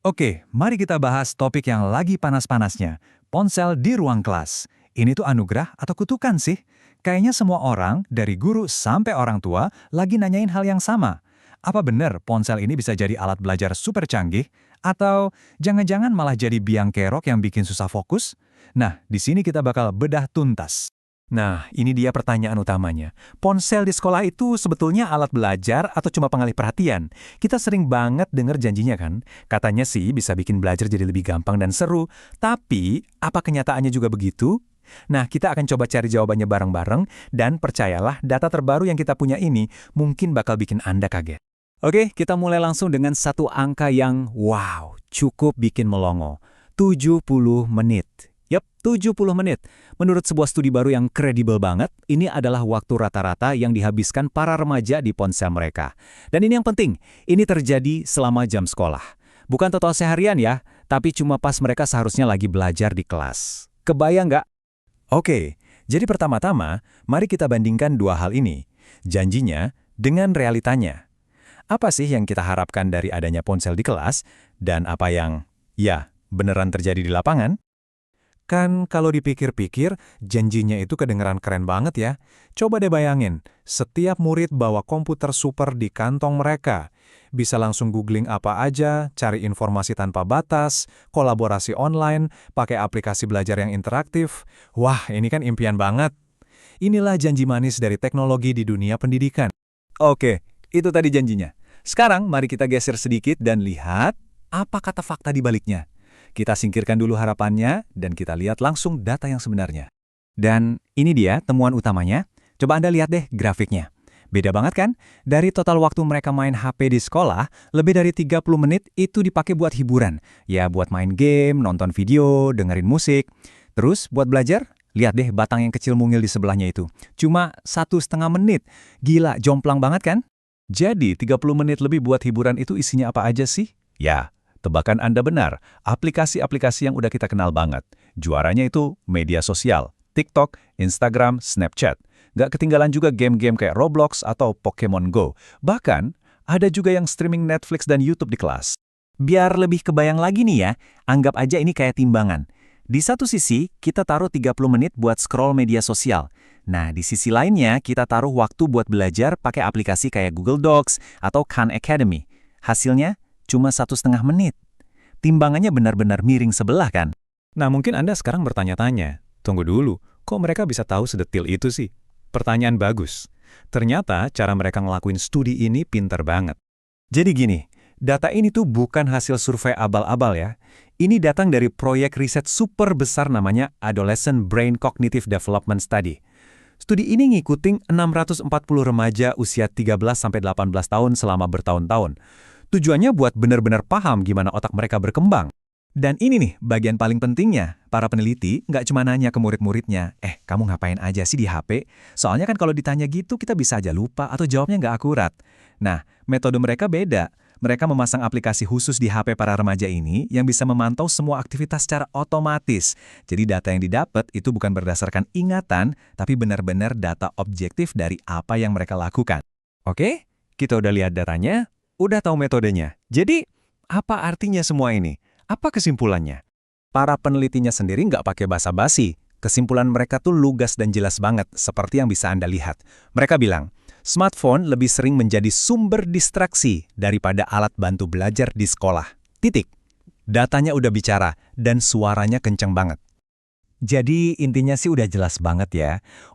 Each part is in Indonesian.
Oke, mari kita bahas topik yang lagi panas-panasnya. Ponsel di ruang kelas. Ini tuh anugerah atau kutukan sih? Kayaknya semua orang, dari guru sampai orang tua, lagi nanyain hal yang sama. Apa benar ponsel ini bisa jadi alat belajar super canggih? Atau jangan-jangan malah jadi biang kerok yang bikin susah fokus? Nah, di sini kita bakal bedah tuntas. Nah, ini dia pertanyaan utamanya. Ponsel di sekolah itu sebetulnya alat belajar atau cuma pengalih perhatian? Kita sering banget dengar janjinya kan? Katanya sih bisa bikin belajar jadi lebih gampang dan seru. Tapi, apa kenyataannya juga begitu? Nah, kita akan coba cari jawabannya bareng-bareng, dan percayalah data terbaru yang kita punya ini mungkin bakal bikin Anda kaget. Oke, kita mulai langsung dengan satu angka yang wow, cukup bikin melongo. 70 menit. Yap, 70 menit. Menurut sebuah studi baru yang kredibel banget, ini adalah waktu rata-rata yang dihabiskan para remaja di ponsel mereka. Dan ini yang penting, ini terjadi selama jam sekolah. Bukan total seharian ya, tapi cuma pas mereka seharusnya lagi belajar di kelas. Kebayang nggak? Oke, jadi pertama-tama, mari kita bandingkan dua hal ini. Janjinya dengan realitanya. Apa sih yang kita harapkan dari adanya ponsel di kelas, dan apa yang, ya, beneran terjadi di lapangan? Kan kalau dipikir-pikir, janjinya itu kedengeran keren banget ya. Coba deh bayangin, setiap murid bawa komputer super di kantong mereka. Bisa langsung googling apa aja, cari informasi tanpa batas, kolaborasi online, pakai aplikasi belajar yang interaktif. Wah, ini kan impian banget. Inilah janji manis dari teknologi di dunia pendidikan. Oke, itu tadi janjinya. Sekarang mari kita geser sedikit dan lihat apa kata fakta di baliknya. Kita singkirkan dulu harapannya dan kita lihat langsung data yang sebenarnya. Dan ini dia temuan utamanya. Coba Anda lihat deh grafiknya. Beda banget kan? Dari total waktu mereka main HP di sekolah, lebih dari 30 menit itu dipakai buat hiburan. Ya buat main game, nonton video, dengerin musik. Terus buat belajar, lihat deh batang yang kecil mungil di sebelahnya itu. Cuma 1,5 menit. Gila, jomplang banget kan? Jadi 30 menit lebih buat hiburan itu isinya apa aja sih? Ya, tebakan Anda benar, aplikasi-aplikasi yang udah kita kenal banget. Juaranya itu media sosial, TikTok, Instagram, Snapchat. Nggak ketinggalan juga game-game kayak Roblox atau Pokemon Go. Bahkan, ada juga yang streaming Netflix dan YouTube di kelas. Biar lebih kebayang lagi nih ya, anggap aja ini kayak timbangan. Di satu sisi, kita taruh 30 menit buat scroll media sosial. Nah, di sisi lainnya, kita taruh waktu buat belajar pakai aplikasi kayak Google Docs atau Khan Academy. Hasilnya, cuma 1,5 menit. Timbangannya benar-benar miring sebelah kan? Nah, mungkin Anda sekarang bertanya-tanya, tunggu dulu, kok mereka bisa tahu sedetil itu sih? Pertanyaan bagus. Ternyata cara mereka ngelakuin studi ini pinter banget. Jadi gini, data ini tuh bukan hasil survei abal-abal ya. Ini datang dari proyek riset super besar namanya Adolescent Brain Cognitive Development Study. Studi ini ngikutin 640 remaja usia 13-18 tahun selama bertahun-tahun. Tujuannya buat benar-benar paham gimana otak mereka berkembang. Dan ini nih bagian paling pentingnya, para peneliti nggak cuma nanya ke murid-muridnya, kamu ngapain aja sih di HP? Soalnya kan kalau ditanya gitu kita bisa aja lupa atau jawabnya nggak akurat. Nah, metode mereka beda. Mereka memasang aplikasi khusus di HP para remaja ini yang bisa memantau semua aktivitas secara otomatis. Jadi data yang didapat itu bukan berdasarkan ingatan, tapi benar-benar data objektif dari apa yang mereka lakukan. Oke, kita udah lihat datanya, udah tahu metodenya. Jadi, apa artinya semua ini? Apa kesimpulannya? Para penelitinya sendiri nggak pakai basa-basi. Kesimpulan mereka tuh lugas dan jelas banget, seperti yang bisa Anda lihat. Mereka bilang, smartphone lebih sering menjadi sumber distraksi daripada alat bantu belajar di sekolah. Titik. Datanya udah bicara, dan suaranya kenceng banget. Jadi intinya sih udah jelas banget ya.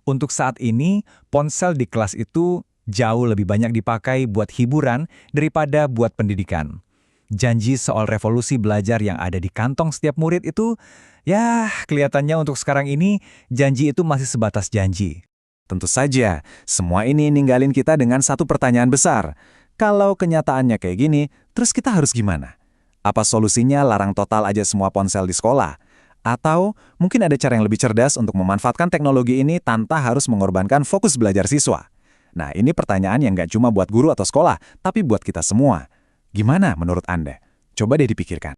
Untuk saat ini, ponsel di kelas itu jauh lebih banyak dipakai buat hiburan daripada buat pendidikan. Janji soal revolusi belajar yang ada di kantong setiap murid itu, ya kelihatannya untuk sekarang ini, janji itu masih sebatas janji. Tentu saja, semua ini ninggalin kita dengan satu pertanyaan besar. Kalau kenyataannya kayak gini, terus kita harus gimana? Apa solusinya larang total aja semua ponsel di sekolah? Atau mungkin ada cara yang lebih cerdas untuk memanfaatkan teknologi ini tanpa harus mengorbankan fokus belajar siswa? Nah, ini pertanyaan yang nggak cuma buat guru atau sekolah, tapi buat kita semua. Gimana menurut Anda? Coba deh dipikirkan.